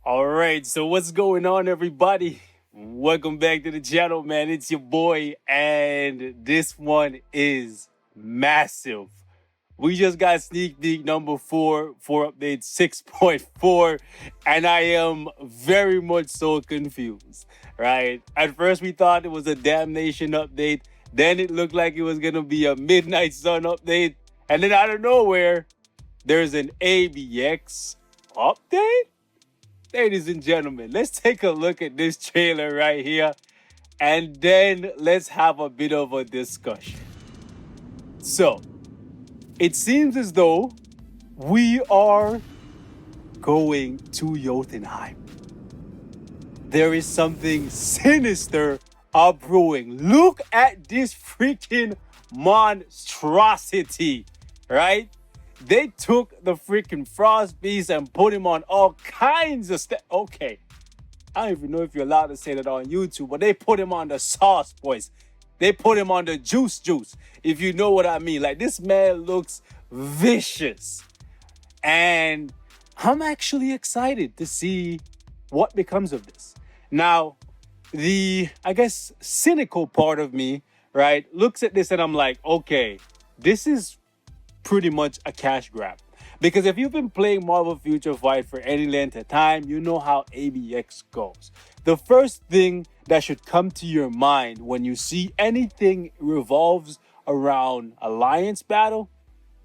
All right, so what's going on, everybody? Welcome back to the channel, man. It's your boy, and this one is massive. We just got sneak peek number 4 for update 6.4, and I am very much so confused, right? At first, we thought it was a Damnation update, then it looked like it was gonna be a Midnight Sun update, and then out of nowhere, there's an ABX update? Ladies and gentlemen, let's take a look at this trailer right here, and then let's have a bit of a discussion. So, it seems as though we are going to Jotunheim. There is something sinister brewing. Look at this freaking monstrosity, right? They took the freaking Frost Beast and put him on all kinds of stuff. Okay, I don't even know if you're allowed to say that on YouTube, but they put him on the sauce, boys. They put him on the juice, if you know what I mean. Like, this man looks vicious. And I'm actually excited to see what becomes of this. Now, the, I guess, cynical part of me, right, looks at this and I'm like, okay, this is pretty much a cash grab. Because if you've been playing Marvel Future Fight for any length of time, you know how ABX goes. The first thing that should come to your mind when you see anything revolves around Alliance battle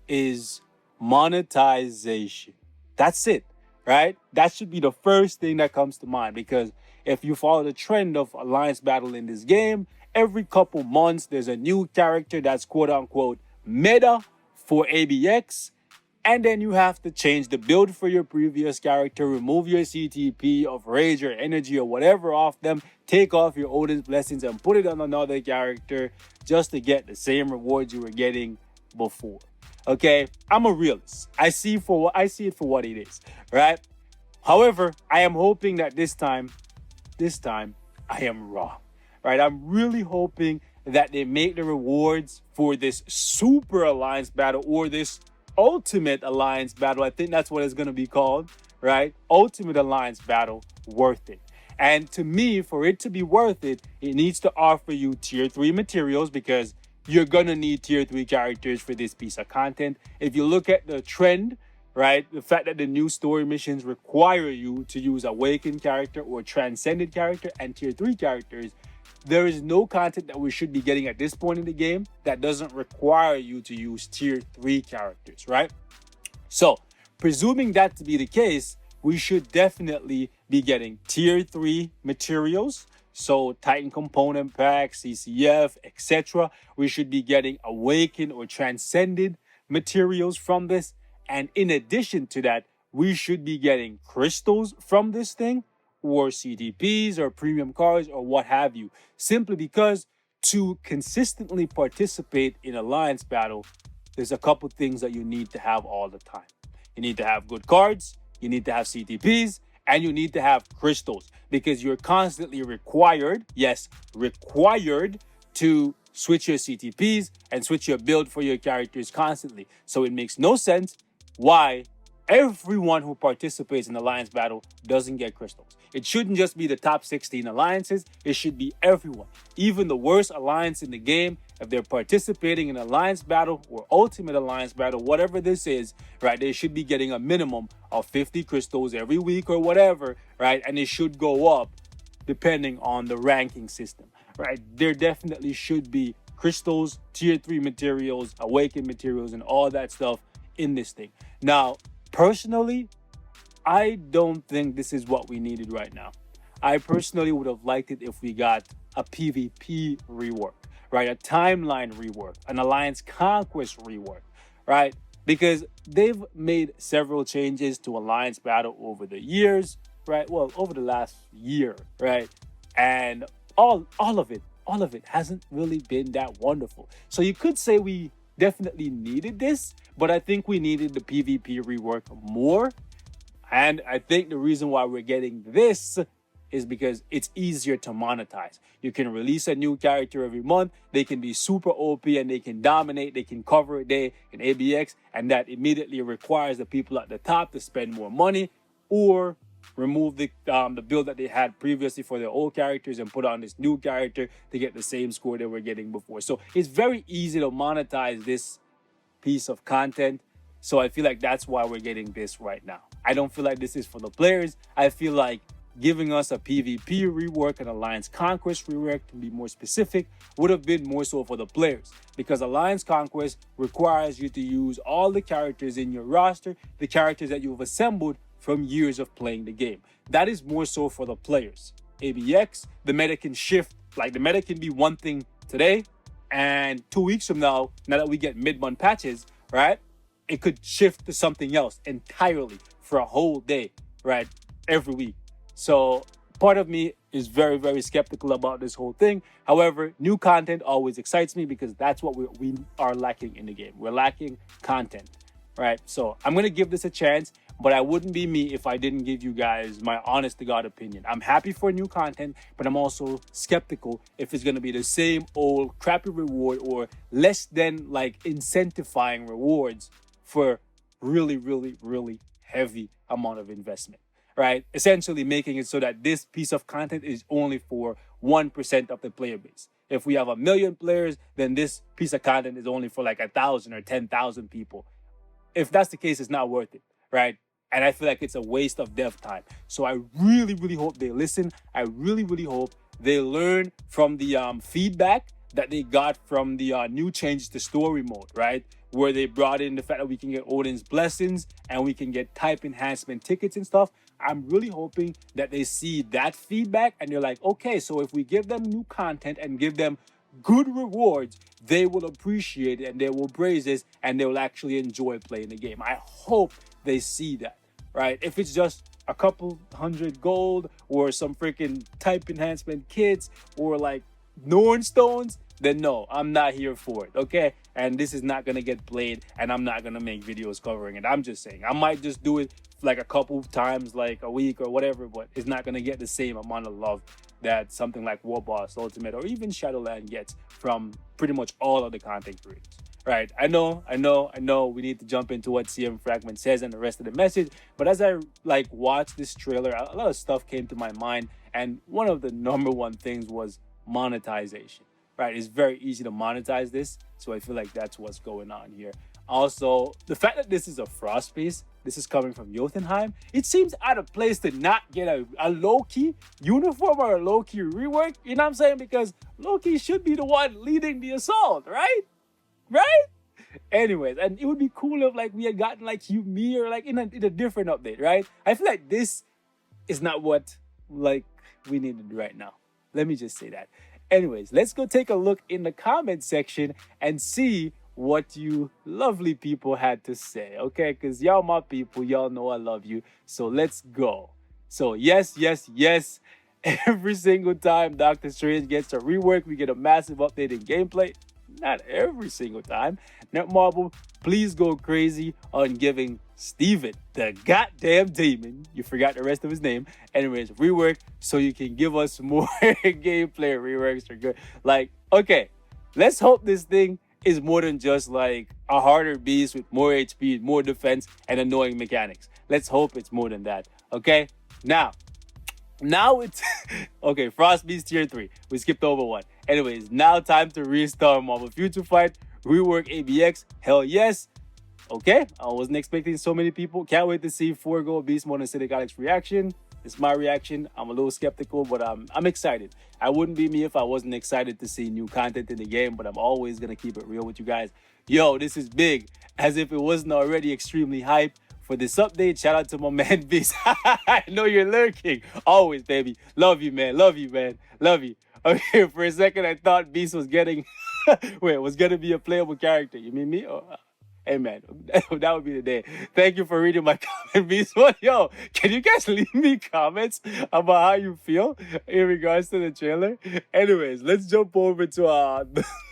is monetization. That's it, right? That should be the first thing that comes to mind, because if you follow the trend of Alliance battle in this game, every couple months there's a new character that's quote unquote meta for ABX, and then you have to change the build for your previous character, remove your CTP of Rage or Energy or whatever off them, take off your Odin's Blessings and put it on another character just to get the same rewards you were getting before. Okay, I'm a realist. I see it for what it is, right? However, I am hoping that this time I am wrong, right? I'm really hoping that they make the rewards for this Super Alliance battle or this Ultimate Alliance battle, I think that's what it's going to be called, right? Ultimate Alliance battle, worth it. And to me, for it to be worth it, it needs to offer you tier 3 materials, because you're going to need tier 3 characters for this piece of content. If you look at the trend, right, the fact that the new story missions require you to use Awakened character or Transcended character and tier 3 characters, there is no content that we should be getting at this point in the game that doesn't require you to use tier 3 characters, right? So, presuming that to be the case, we should definitely be getting tier 3 materials. So, Titan Component Pack, CCF, etc. We should be getting Awakened or Transcended materials from this. And in addition to that, we should be getting crystals from this thing, or CTPs or premium cards or what have you, simply because to consistently participate in Alliance battle, there's a couple things that you need to have all the time. You need to have good cards, you need to have CTPs, and you need to have crystals, because you're constantly required, yes, required to switch your CTPs and switch your build for your characters constantly. So it makes no sense why everyone who participates in Alliance battle doesn't get crystals. It shouldn't just be the top 16 alliances. It should be everyone. Even the worst alliance in the game, if they're participating in Alliance battle or Ultimate Alliance battle, whatever this is, right, they should be getting a minimum of 50 crystals every week or whatever, right? And it should go up depending on the ranking system, right? There definitely should be crystals, tier 3 materials, Awakened materials, and all that stuff in this thing. Now, personally, I don't think this is what we needed right now. I personally would have liked it if we got a PvP rework, right? A timeline rework, an Alliance Conquest rework, right? Because they've made several changes to Alliance battle over the years, right? Well, over the last year, right? And all of it hasn't really been that wonderful. So you could say we definitely needed this, but I think we needed the PvP rework more. And I think the reason why we're getting this is because it's easier to monetize. You can release a new character every month. They can be super OP and they can dominate. They can cover a day in ABX, and that immediately requires the people at the top to spend more money, or remove the build that they had previously for their old characters and put on this new character to get the same score they were getting before. So it's very easy to monetize this piece of content. So I feel like that's why we're getting this right now. I don't feel like this is for the players. I feel like giving us a PvP rework and Alliance Conquest rework, to be more specific, would have been more so for the players, because Alliance Conquest requires you to use all the characters in your roster, the characters that you've assembled from years of playing the game. That is more so for the players. ABX, the meta can shift. Like, the meta can be one thing today, and 2 weeks from now that we get mid-month patches, right, it could shift to something else entirely for a whole day, right, every week. So part of me is very, very skeptical about this whole thing. However, new content always excites me, because that's what we are lacking in the game. We're lacking content, right? So I'm going to give this a chance, but I wouldn't be me if I didn't give you guys my honest to God opinion. I'm happy for new content, but I'm also skeptical if it's going to be the same old crappy reward or less than like incentivizing rewards for really, really, really heavy amount of investment, right? Essentially making it so that this piece of content is only for 1% of the player base. If we have 1 million players, then this piece of content is only for like 1,000 or 10,000 people. If that's the case, it's not worth it, right? And I feel like it's a waste of dev time. So I really, really hope they listen. I really, really hope they learn from the feedback that they got from the new changes to story mode, right? Where they brought in the fact that we can get Odin's blessings and we can get type enhancement tickets and stuff. I'm really hoping that they see that feedback and they're like, okay, so if we give them new content and give them good rewards, they will appreciate it and they will praise this and they will actually enjoy playing the game. I hope they see that, right? If it's just a couple hundred gold or some freaking type enhancement kits or like Norn stones, then no, I'm not here for it, okay? And this is not gonna get played and I'm not gonna make videos covering it. I'm just saying, I might just do it like a couple times, like a week or whatever, but it's not gonna get the same amount of love that something like War Boss Ultimate or even Shadowland gets from pretty much all of the content creators, right? I know, we need to jump into what CM Fragment says and the rest of the message, but as I like watched this trailer, a lot of stuff came to my mind, and one of the number one things was monetization, right? It's very easy to monetize this, so I feel like that's what's going on here. Also, the fact that this is a Frost piece, this is coming from Jotunheim, it seems out of place to not get a low-key uniform or a low-key rework, you know what I'm saying? Because Loki should be the one leading the assault, right? Right? Anyways, and it would be cool if like we had gotten like me or like in a different update, right? I feel like this is not what like we need to do right now. Let me just say that. Anyways, let's go take a look in the comment section and see what you lovely people had to say, okay? Because y'all my people, y'all know I love you. So let's go. So yes, every single time Doctor Strange gets a rework, we get a massive update in gameplay. Not every single time. Netmarble, please go crazy on giving Steven, the goddamn demon, you forgot the rest of his name, anyways, rework so you can give us more gameplay. Reworks are good. Like, okay, let's hope this thing is more than just like a harder beast with more HP, more defense, and annoying mechanics. Let's hope it's more than that, okay? Now it's okay. Frost Beast tier 3. We skipped over one. Anyways, now time to restart Marvel Future Fight. Rework ABX. Hell yes. Okay, I wasn't expecting so many people. Can't wait to see Forgo Beast Mode and Acidic Alex reaction. It's my reaction. I'm a little skeptical, but I'm excited. I wouldn't be me if I wasn't excited to see new content in the game, but I'm always gonna keep it real with you guys. Yo, this is big. As if it wasn't already extremely hype. For this update, shout out to my man Beast. I know you're lurking. Always, baby. Love you, man. Love you, man. Love you. Okay, for a second, I thought Beast was getting... was going to be a playable character. You mean me? Oh, hey, man. That would be the day. Thank you for reading my comment, Beast. Yo, can you guys leave me comments about how you feel in regards to the trailer? Anyways, let's jump over to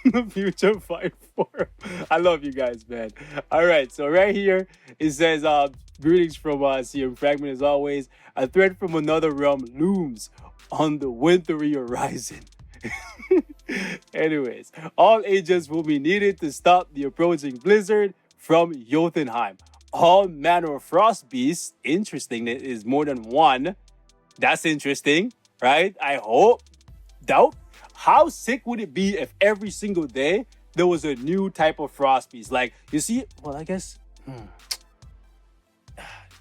the Future Fight Forum. I love you guys, man. All right, so right here, it says, greetings from CM Fragment as always. A threat from another realm looms on the wintry horizon. Anyways, all agents will be needed to stop the approaching blizzard from Jotunheim. all manner of frost beasts. Interesting. It is more than one. That's interesting, right? I hope. Doubt. How sick would it be if every single day there was a new type of frost beast? Like, you see, well, I guess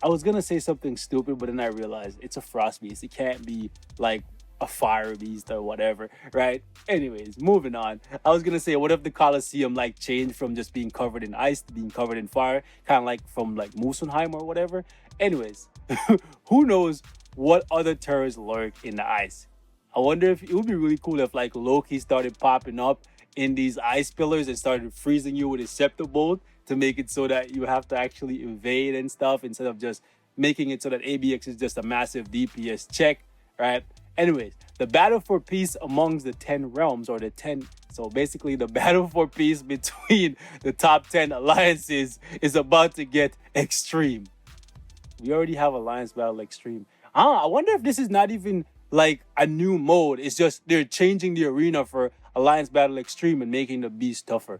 I was gonna say something stupid, but then I realized it's a frost beast. It can't be like a fire beast or whatever, right? Anyways, moving on. I was gonna say, what if the Colosseum like changed from just being covered in ice to being covered in fire, kind of like from like Musenheim or whatever? Anyways, who knows what other terrors lurk in the ice? I wonder if it would be really cool if like Loki started popping up in these ice pillars and started freezing you with his scepter bolt to make it so that you have to actually invade and stuff instead of just making it so that ABX is just a massive DPS check, right? Anyways, the battle for peace amongst the 10 realms, or the 10, so basically the battle for peace between the top 10 alliances is about to get extreme. We already have Alliance Battle Extreme. I wonder if this is not even like a new mode. It's just they're changing the arena for Alliance Battle Extreme and making the beast tougher.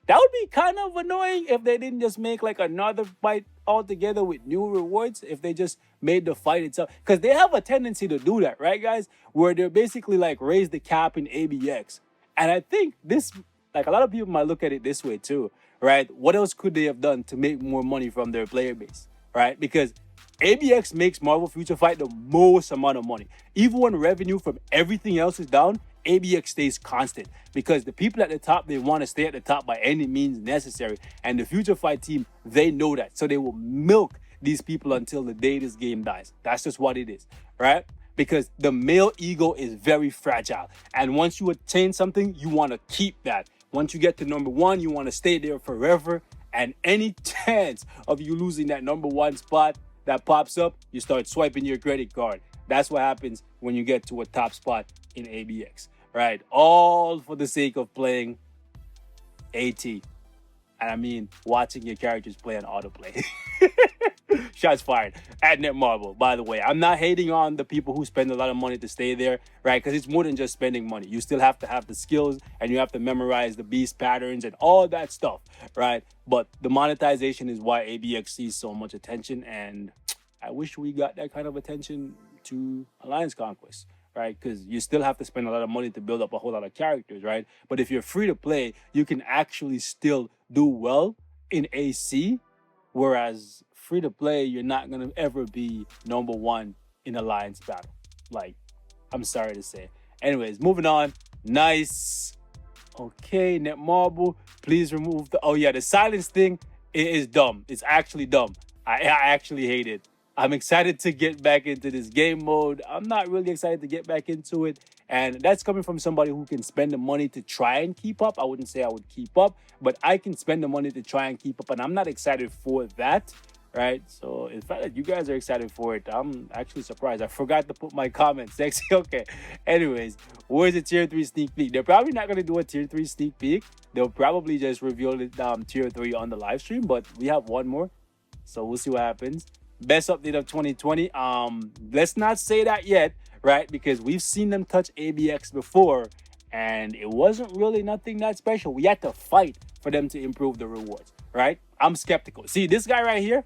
That would be kind of annoying if they didn't just make like another fight altogether with new rewards. If they just made the fight itself, because they have a tendency to do that, right, guys? Where they're basically like raise the cap in ABX, and I think this, like a lot of people might look at it this way too, right? What else could they have done to make more money from their player base, right? Because ABX makes Marvel Future Fight the most amount of money. Even when revenue from everything else is down, ABX stays constant because the people at the top, they want to stay at the top by any means necessary. And the Future Fight team, they know that. So they will milk these people until the day this game dies. That's just what it is, right? Because the male ego is very fragile. And once you attain something, you want to keep that. Once you get to number one, you want to stay there forever. And any chance of you losing that number one spot that pops up, you start swiping your credit card. That's what happens when you get to a top spot in ABX, right? All for the sake of playing AT. And I mean, watching your characters play on autoplay. Shots fired at Netmarble, by the way. I'm not hating on the people who spend a lot of money to stay there, right? Because it's more than just spending money. You still have to have the skills and you have to memorize the beast patterns and all that stuff, right? But the monetization is why ABX sees so much attention, and I wish we got that kind of attention to Alliance Conquest, right? Because you still have to spend a lot of money to build up a whole lot of characters, right? But if you're free to play, you can actually still do well in AC, whereas free to play, you're not gonna ever be number one in Alliance Battle. Like, I'm sorry to say. Anyways, moving on. Nice. Okay, Netmarble, please remove the, oh yeah, the silence thing is dumb. It's actually dumb. I actually hate it. I'm excited to get back into this game mode. I'm not really excited to get back into it. And that's coming from somebody who can spend the money to try and keep up. I wouldn't say I would keep up, but I can spend the money to try and keep up. And I'm not excited for that, right? So in fact, that you guys are excited for it, I'm actually surprised. I forgot to put my comment section. Okay. Anyways, where's the tier 3 sneak peek? They're probably not going to do a tier 3 sneak peek. They'll probably just reveal it tier 3 on the live stream, but we have one more. So we'll see what happens. Best update of 2020. Let's not say that yet, right? Because we've seen them touch ABX before, and it wasn't really nothing that special. We had to fight for them to improve the rewards, right? I'm skeptical. See, this guy right here,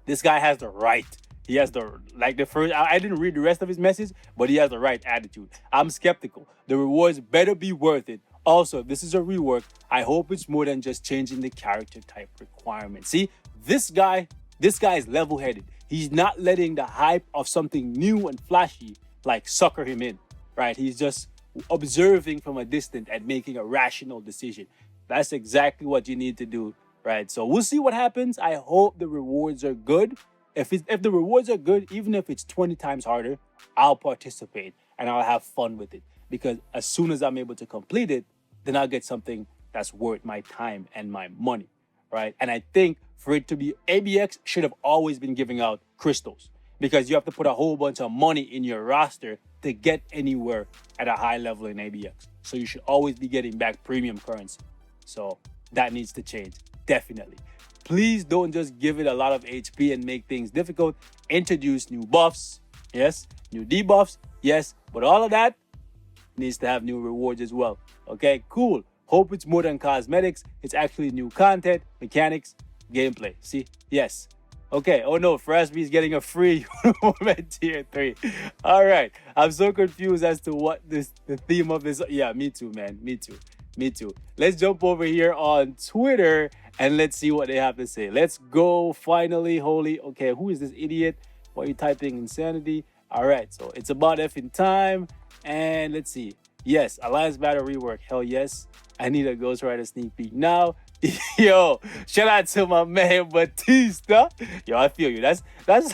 this guy has the right. He has the, like the first, I didn't read the rest of his message, but he has the right attitude. I'm skeptical. The rewards better be worth it. Also, if this is a rework, I hope it's more than just changing the character type requirement. See, this guy is level-headed. He's not letting the hype of something new and flashy like sucker him in, right? He's just observing from a distance and making a rational decision. That's exactly what you need to do, right? So we'll see what happens. I hope the rewards are good. If the rewards are good, even if it's 20 times harder, I'll participate and I'll have fun with it. Because as soon as I'm able to complete it, then I'll get something that's worth my time and my money, right? And I think for it to be, ABX should have always been giving out crystals, because you have to put a whole bunch of money in your roster to get anywhere at a high level in ABX. So you should always be getting back premium currency. So that needs to change, definitely. Please don't just give it a lot of HP and make things difficult. Introduce new buffs, yes, new debuffs, yes, but all of that needs to have new rewards as well. Okay, cool. Hope it's more than cosmetics. It's actually new content, mechanics, gameplay. See? Yes. Okay. Oh no, Frasby is getting a free moment tier 3. All right. I'm so confused as to what the theme of this. Yeah, me too, man. Me too. Me too. Let's jump over here on Twitter and let's see what they have to say. Let's go. Finally, holy. Okay, who is this idiot? Why are you typing insanity? All right, so it's about effing time. And let's see. Yes, Alliance Battle Rework. Hell yes. I need a Ghost Rider sneak peek now. Yo, shout out to my man Batista. Yo, I feel you. That's that's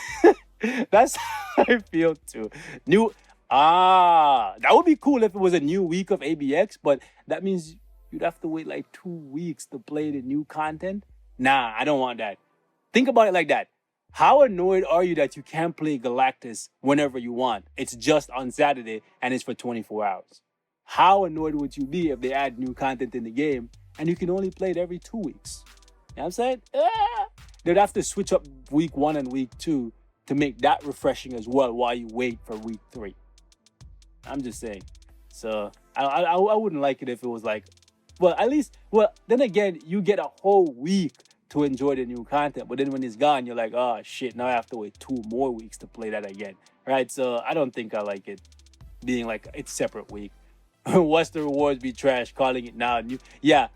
how I feel too. That would be cool if it was a new week of ABX, but that means you'd have to wait like 2 weeks to play the new content. Nah, I don't want that. Think about it like that. How annoyed are you that you can't play Galactus whenever you want? It's just on Saturday and it's for 24 hours. How annoyed would you be if they add new content in the game and you can only play it every 2 weeks? You know what I'm saying? They'd have to switch up week 1 and week 2 to make that refreshing as well while you wait for week 3. I'm just saying. So I wouldn't like it if it was like, well, at least, well, then again, you get a whole week to enjoy the new content. But then when it's gone, you're like, oh shit, now I have to wait 2 more weeks to play that again. Right? So I don't think I like it being like it's separate week. What's the rewards be trash? Calling it now new. Yeah.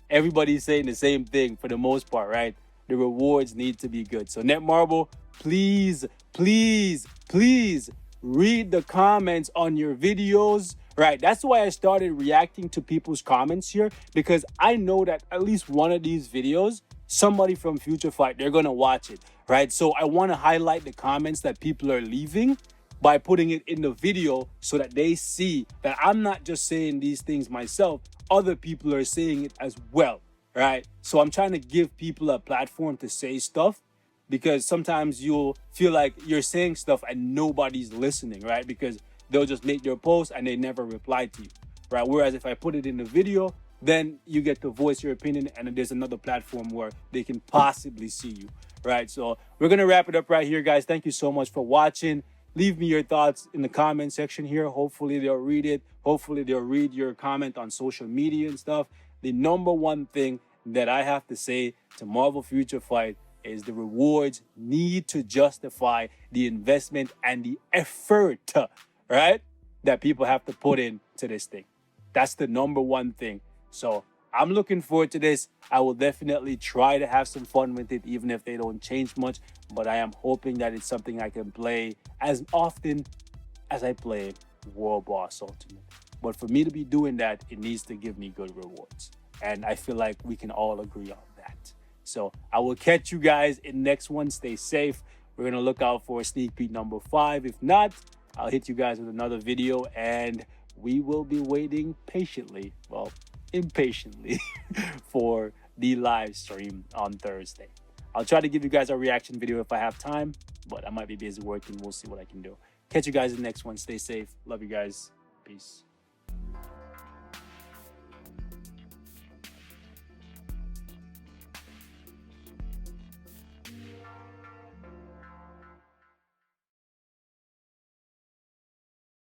Everybody's saying the same thing for the most part, right? The rewards need to be good. So Netmarble, please read the comments on your videos. Right, that's why I started reacting to people's comments here, because I know that at least one of these videos, somebody from Future Fight, they're going to watch it, right? So I want to highlight the comments that people are leaving by putting it in the video so that they see that I'm not just saying these things myself, other people are saying it as well, right? So I'm trying to give people a platform to say stuff, because sometimes you'll feel like you're saying stuff and nobody's listening, right? Because they'll just make their post and they never reply to you, right? Whereas if I put it in the video, then you get to voice your opinion and there's another platform where they can possibly see you, right? So we're going to wrap it up right here, guys. Thank you so much for watching. Leave me your thoughts in the comment section here. Hopefully they'll read it. Hopefully they'll read your comment on social media and stuff. The number one thing that I have to say to Marvel Future Fight is the rewards need to justify the investment and the effort, right, that people have to put into this thing. That's the number one thing. So I'm looking forward to this. I will definitely try to have some fun with it, even if they don't change much. But I am hoping that it's something I can play as often as I play World Boss Ultimate. But for me to be doing that, it needs to give me good rewards. And I feel like we can all agree on that. So I will catch you guys in next one. Stay safe. We're going to look out for sneak peek number 5. If not, I'll hit you guys with another video and we will be waiting patiently, well, impatiently for the live stream on Thursday. I'll try to give you guys a reaction video if I have time, but I might be busy working. We'll see what I can do. Catch you guys in the next one. Stay safe. Love you guys. Peace.